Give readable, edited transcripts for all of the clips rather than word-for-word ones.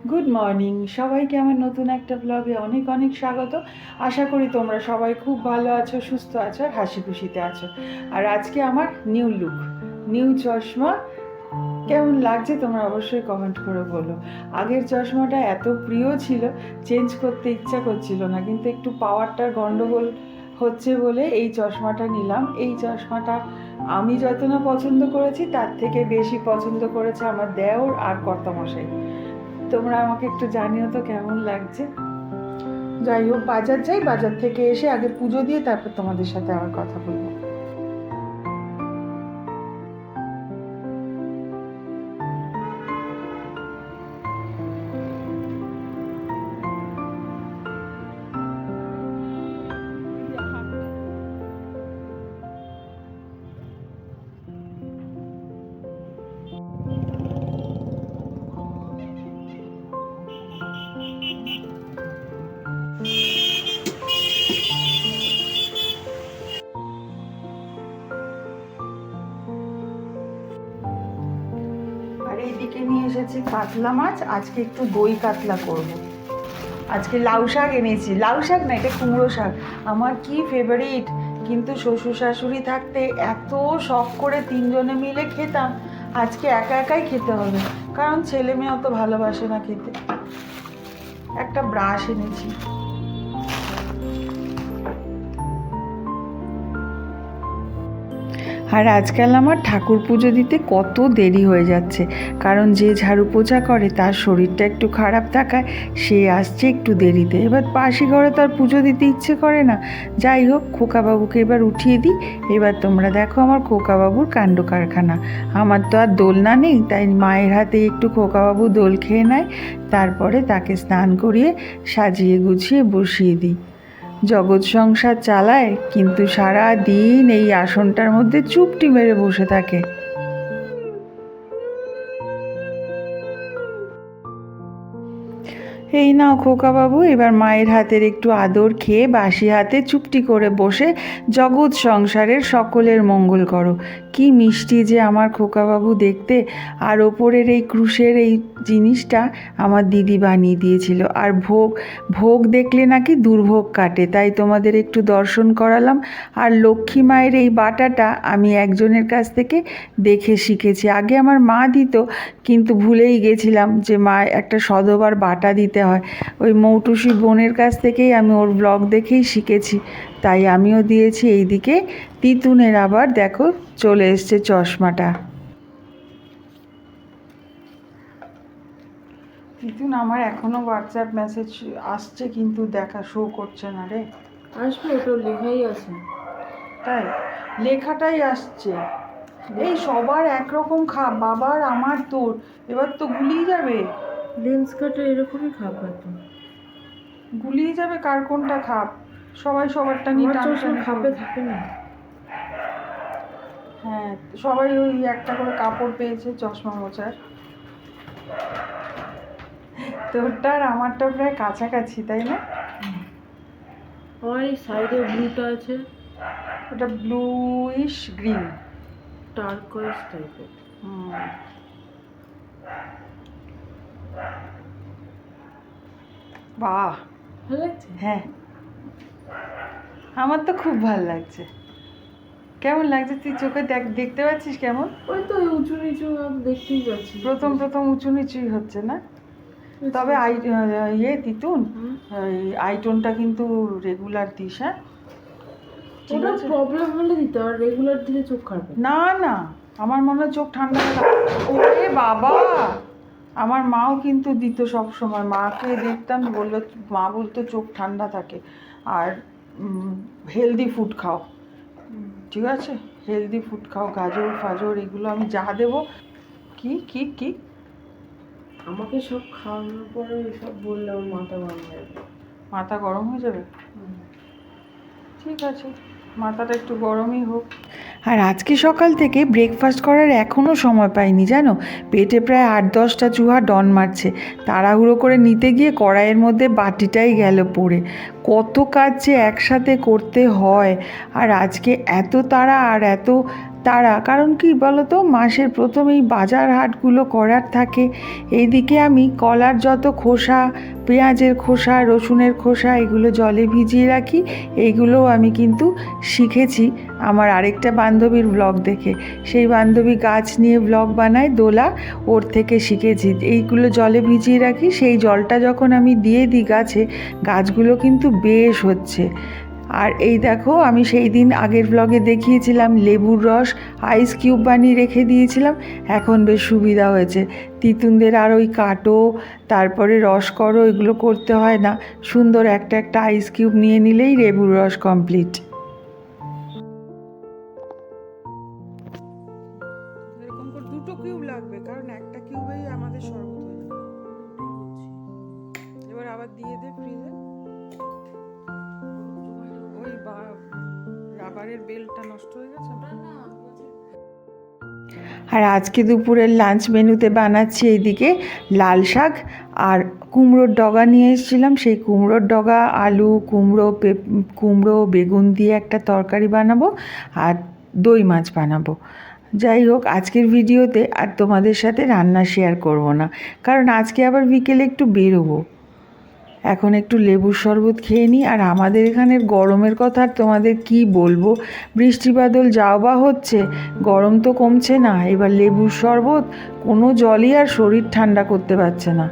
Good morning সবাইকে আমার নতুন একটা ব্লগে অনেক অনেক স্বাগত। আশা করি তোমরা সবাই খুব ভালো আছো, সুস্থ আছো আর হাসি খুশিতে আছো। আর আজকে আমার নিউ লুক, নিউ চশমা। কেমন লাগছে তোমরা অবশ্যই কমেন্ট করে বলো। আগের চশমাটা এত প্রিয় ছিল, চেঞ্জ করতে ইচ্ছা করছিল না, কিন্তু একটু পাওয়ারটার গন্ডগোল হচ্ছে বলে এই চশমাটা নিলাম। এই চশমাটা আমি যত না পছন্দ করেছি তার থেকে বেশি পছন্দ করেছে আমার দেওর আর কর্তামশাই। তোমরা আমাকে একটু জানিও তো কেমন লাগছে। যাই হোক, বাজার যাই, বাজার থেকে এসে আগে পুজো দিয়ে তারপর তোমাদের সাথে আবার কথা বলবো। আর এইদিকে নিয়ে এসেছি কাতলা মাছ, আজকে একটু দই কাতলা করব। আজকে লাউ শাক এনেছি, লাউ শাক না, এটা কুমড়ো শাক, আমার কি ফেভারিট। কিন্তু শ্বশুর শাশুড়ি থাকতে এত শখ করে তিনজনে মিলে খেতাম, আজকে একা একাই খেতে হবে, কারণ ছেলে মেয়ে অত ভালোবাসে না খেতে। একটা ব্রাশ এনেছি। আর আজকাল আমার ঠাকুর পুজো দিতে কত দেরি হয়ে যাচ্ছে, কারণ যে ঝাড়ু পোছা করে তার শরীরটা একটু খারাপ থাকায় সে আসছে একটু দেরিতে। এবার পাশি ঘরে তো আর পুজো দিতে ইচ্ছে করে না। যাই হোক, খোকাবাবুকে এবার উঠিয়ে দিই। এবার তোমরা দেখো আমার খোকাবাবুর কাণ্ড কারখানা। আমার তো আর দোলনা নেই, তাই মায়ের হাতে একটু খোকাবাবু দোল খেয়ে নেয়, তারপরে তাকে স্নান করিয়ে সাজিয়ে গুছিয়ে বসিয়ে দিই। জগৎ সংসার চালায়, কিন্তু সারা দিন এই আসনটার মধ্যে চুপটি মেরে বসে থাকে। এই নাও খোকাবাবু, এবার মায়ের হাতের একটু আদর খেয়ে বাসি হাতে চুপটি করে বসে জগৎ সংসারের সকলের মঙ্গল করো। কি মিষ্টি যে আমার খোকাবাবু দেখতে। আর ওপরের এই ক্রুশের এই জিনিসটা আমার দিদি বানিয়ে দিয়েছিল। আর ভোগ ভোগ দেখলে নাকি দুর্ভোগ কাটে, তাই তোমাদের একটু দর্শন করালাম। আর লক্ষ্মী মায়ের এই বাটাটা আমি একজনের কাছ থেকে দেখে শিখেছি। আগে আমার মা দিত, কিন্তু ভুলেই গেছিলাম যে মা একটা সধবার বাটা দিতে হয়। ওই মৌটুসি বোনের কাছ থেকেই আমি ওর ব্লগ দেখেই শিখেছি, তাই আমিও দিয়েছি। এইদিকে তিতুনের আবার দেখো চলে এসছে চশমাটা। তিতুন, আমার এখনো হোয়াটসঅ্যাপ মেসেজ আসছে, কিন্তু দেখা শো করছে না রে। আসবে, ওটা লেখাই আছে। তাই লেখাটাই আসছে। এই সবার একরকম খাপ, বাবার আমার তোর, এবার তো গুলিয়ে যাবে। লেন্স কাটা এরকমই খাবার তো, গুলিয়ে যাবে কার কোনটা খাপ। সবাই সবারটা নিয়ে আমার চশমা টানটানি খাপে করবে। থাকে না। হ্যাঁ, সবাই ওই একটা করে কাপড় পেয়েছে চশমা মোছার। তোরটা আর আমারটা প্রায় কাছাকাছি, তাই না? আমার এই সাইডে ব্লুটা আছে, ওটা ব্লুইশ গ্রিন, টার্কয়েজ টাইপের। বাহ, ভালো লাগছে। হ্যাঁ, আমার তো খুব ভালো লাগছে। কেমন লাগছে তুই চোখে দেখতে পাচ্ছিস কেমন? ওই তো ওই উঁচু নিচু দেখতেই পাচ্ছি। প্রথম প্রথম উঁচু নিচুই হচ্ছে না। তবে তিতুন, আইটোনটা কিন্তু রেগুলার দিস, হ্যাঁ? ঠিক ওটা আছে। প্রবলেম হলে দিতে, আর রেগুলার দিলে চোখ খারাপ হয়। না না, আমার মনে হয় চোখ ঠান্ডা হয়ে ওরে বাবা, আমার মাও কিন্তু দিত সব সময়। মাকে দেখতাম, বললো, মা বলতো চোখ ঠান্ডা থাকে। আর হেলদি ফুড খাও, ঠিক আছে? হেলদি ফুড খাও, গাজর ফাজর এগুলো আমি যা দেবো। কি কি কি আমাকে সব খাওয়ানোর পরে সব বললে আমার মাথা গরম হয়ে যাবে। মাথা গরম হয়ে যাবে? ঠিক আছে, মাথাটা একটু গরমই হোক। আর আজকে সকাল থেকে ব্রেকফাস্ট করার এখনও সময় পাইনি, জানো। পেটে প্রায় 8-10টা চুহা ডন মারছে। তাড়াহুড়ো করে নিতে গিয়ে কড়াইয়ের মধ্যে বাটিটাই গেল পড়ে। কত কাজ যে একসাথে করতে হয়। আর আজকে এত তাড়া আর এত তারা, কারণ কি বলো তো, মাসের প্রথমেই বাজার হাটগুলো করার থাকে। এইদিকে আমি কলার যত খোসা, পেঁয়াজের খোসা, রসুনের খোসা এগুলো জলে ভিজিয়ে রাখি। এইগুলোও আমি কিন্তু শিখেছি আমার আরেকটা বান্ধবীর ব্লগ দেখে। সেই বান্ধবী গাছ নিয়ে ব্লগ বানায়, দোলা, ওর থেকে শিখেছি। এইগুলো জলে ভিজিয়ে রাখি, সেই জলটা যখন আমি দিয়ে দিই গাছে, গাছগুলো কিন্তু বেশ হচ্ছে। আর এই দেখো, আমি সেই দিন আগের ব্লগে দেখিয়েছিলাম লেবুর রস আইস কিউব বানিয়ে রেখে দিয়েছিলাম। এখন বেশ সুবিধা হয়েছে, তিতুনদের আর ওই কাটো, তারপরে রস করো, এগুলো করতে হয় না। সুন্দর একটা একটা আইস কিউব নিয়ে নিলেই লেবুর রস কমপ্লিট। এরকম করে 2টো কিউব লাগবে, কারণ একটা কিউবেই আমাদের শরবত হয়ে যাবে। এবার আবার দিয়ে দে ফ্রিজে। ওই রাবারের বেলটা নষ্ট হয়ে গেছে না। আর আজকে দুপুরের লাঞ্চ মেনুতে বানাচ্ছি এইদিকে লাল শাক আর কুমড়োর ডগা নিয়ে এসেছিলাম। সেই কুমড়োর ডগা, আলু, কুমড়ো বেগুন দিয়ে একটা তরকারি বানাবো আর দই মাছ বানাবো। যাই হোক, আজকের ভিডিওতে আর তোমাদের সাথে রান্না শেয়ার করব না, কারণ আজকে আবার বিকেলে একটু বেরোবো। এখন একটু লেবুর শরবত খেয়ে নিই। আর আমাদের এখানের গরমের কথা আর তোমাদের কি বলবো, বৃষ্টি বাদল যাও বা হচ্ছে, গরম তো কমছে না। এবার লেবুর শরবত, কোনো জলই আর শরীর ঠান্ডা করতে পারছে না।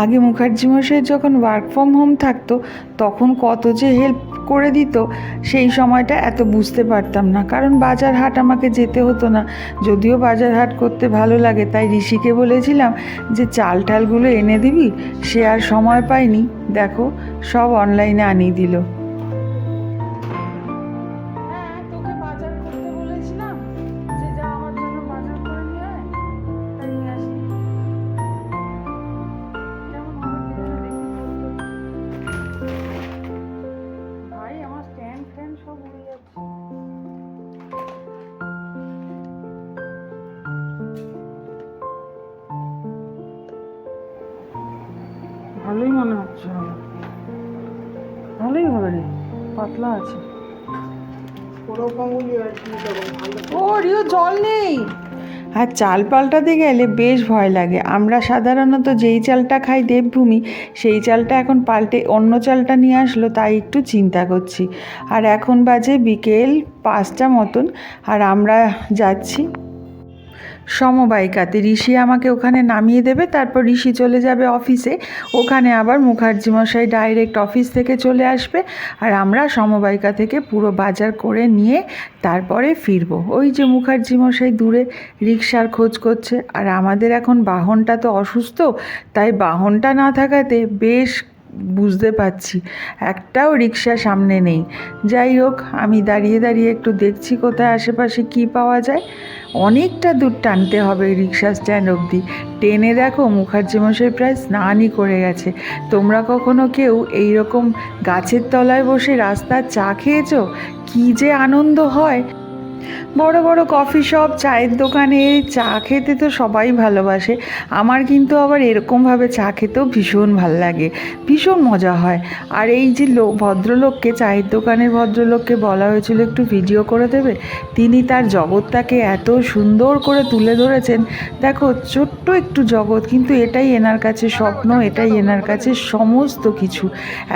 আগে মুখার্জি মশাই যখন ওয়ার্ক ফ্রম হোম থাকতো, তখন কত যে হেল্প করে দিত, সেই সময়টা এত বুঝতে পারতাম না, কারণ বাজার হাট আমাকে যেতে হতো না। যদিও বাজার হাট করতে ভালো লাগে, তাই ঋষিকে বলেছিলাম যে চাল টালগুলো এনে দিবি, সে আর সময় পায়নি। দেখো, সব অনলাইনে আনিয়ে দিল। তোকে বাজার করতে বলেছিলাম যে যা আমার জন্য বাজার করে নিয়ে আয়, তাই নিয়ে আসি। ভাই, আমার স্ট্যান্ড ফ্যান সব উড়ে যাচ্ছে। ভালোই মনে হচ্ছে, ভালোই হবে রে, পাতলা আছে। ও রিও, জল নেই। আর চাল পাল্টাতে গেলে বেশ ভয় লাগে। আমরা সাধারণত যেই চালটা খাই দেবভূমি, সেই চালটা এখন পাল্টে অন্য চালটা নিয়ে আসলো, তাই একটু চিন্তা করছি। আর এখন বাজে বিকেল 5টা মতন, আর আমরা যাচ্ছি সমবায়িকাতে। ঋষি আমাকে ওখানে নামিয়ে দেবে, তারপর ঋষি চলে যাবে অফিসে। ওখানে আবার মুখার্জি মশাই ডাইরেক্ট অফিস থেকে চলে আসবে, আর আমরা সমবায়িকা থেকে পুরো বাজার করে নিয়ে তারপরে ফিরবো। ওই যে মুখার্জি মশাই দূরে রিকশার খোঁজ করছে। আর আমাদের এখন বাহনটা তো অসুস্থ, তাই বাহনটা না থাকাতে বেশ বুঝতে পারছি একটাও রিকশা সামনে নেই। যাই হোক, আমি দাঁড়িয়ে দাঁড়িয়ে একটু দেখছি কোথায় আশেপাশে কি পাওয়া যায়। অনেকটা দূর টানতে হবে রিকশা স্ট্যান্ড অবধি। ট্রেনে দেখো মুখার্জি মশাই প্রায় স্নানই করে গেছে। তোমরা কখনো কেউ এইরকম গাছের তলায় বসে রাস্তার চা খেয়েছো? কী যে আনন্দ হয়! বড় বড় কফি শপ, চায়ের দোকানে চা খেতে তো সবাই ভালোবাসে। আমার কিন্তু আবার এরকমভাবে চা খেতেও ভীষণ ভাল লাগে, ভীষণ মজা হয়। আর এই যে ভদ্রলোককে, চায়ের দোকানের ভদ্রলোককে বলা হয়েছিল একটু ভিডিও করে দেবে, তিনি তার জগৎটাকে এত সুন্দর করে তুলে ধরেছেন। দেখো, ছোট্ট একটু জগৎ, কিন্তু এটাই এনার কাছে স্বপ্ন, এটাই এনার কাছে সমস্ত কিছু।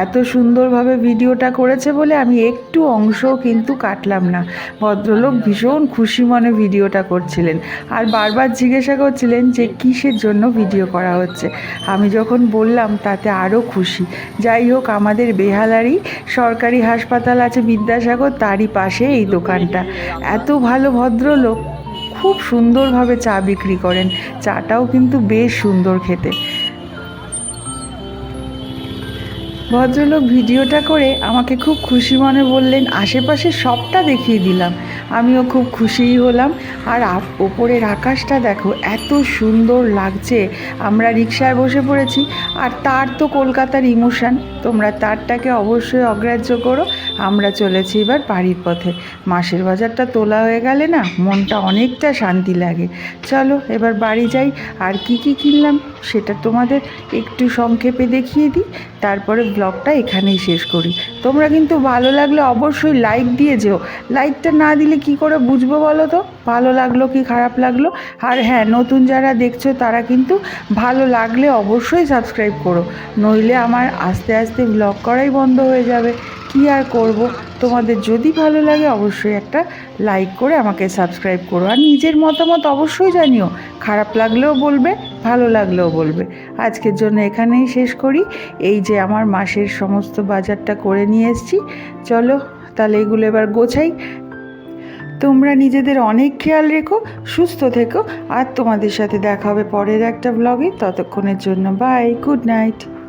এত সুন্দরভাবে ভিডিওটা করেছে বলে আমি একটু অংশও কিন্তু কাটলাম না। ভদ্রলোক ভীষণ খুশি মনে ভিডিওটা করছিলেন, আর বারবার জিজ্ঞাসা করছিলেন যে কিসের জন্য ভিডিও করা হচ্ছে। আমি যখন বললাম, তাতে আরও খুশি। যাই হোক, আমাদের বেহালারই সরকারি হাসপাতাল আছে বিদ্যাসাগর, তারই পাশে এই দোকানটা। এত ভালো ভদ্রলোক, খুব সুন্দরভাবে চা বিক্রি করেন। চাটাও কিন্তু বেশ সুন্দর খেতে। ভদ্রলোক ভিডিওটা করে আমাকে খুব খুশি মনে বললেন, আশেপাশে সবটা দেখিয়ে দিলাম। আমিও খুব খুশিই হলাম। আর ওপরের আকাশটা দেখো, এত সুন্দর লাগছে। আমরা রিকশায় বসে পড়েছি, আর তার তো কলকাতার ইমোশন, তোমরা তারটাকে অবশ্যই অগ্রাহ্য করো। আমরা চলেছি এবার বাড়ির পথে। মাসের বাজারটা তোলা হয়ে গেলে না মনটা অনেকটা শান্তি লাগে। চলো এবার বাড়ি যাই। আর কি কি কিনলাম সেটা তোমাদের একটু সংক্ষেপে দেখিয়ে দিই, তারপরে ব্লগটা এখানেই শেষ করি। তোমরা কিন্তু ভালো লাগলে অবশ্যই লাইক দিয়ে যেও। লাইকটা না দিলে কি করে বুঝবো বলো তো ভালো লাগলো কি খারাপ লাগলো। আর হ্যাঁ, নতুন যারা দেখছো তারা কিন্তু ভালো লাগলে অবশ্যই সাবস্ক্রাইব করো, নইলে আমার আস্তে আস্তে ব্লগ করাই বন্ধ হয়ে যাবে। কি আর করব, তোমাদের যদি ভালো লাগে অবশ্যই একটা লাইক করে আমাকে সাবস্ক্রাইব করো। আর নিজের মতামত অবশ্যই জানিও, খারাপ লাগলেও বলবে, ভালো লাগলেও বলবে। আজকের জন্য এখানেই শেষ করি। এই যে আমার মাসের সমস্ত বাজারটা করে নিয়ে এসেছি, চলো তাহলে এগুলো এবার গোছাই। তোমরা নিজেদের অনেক খেয়াল রেখো, সুস্থ থেকো, আর তোমাদের সাথে দেখা হবে পরের একটা ব্লগে। ততক্ষণের জন্য বাই, গুড নাইট।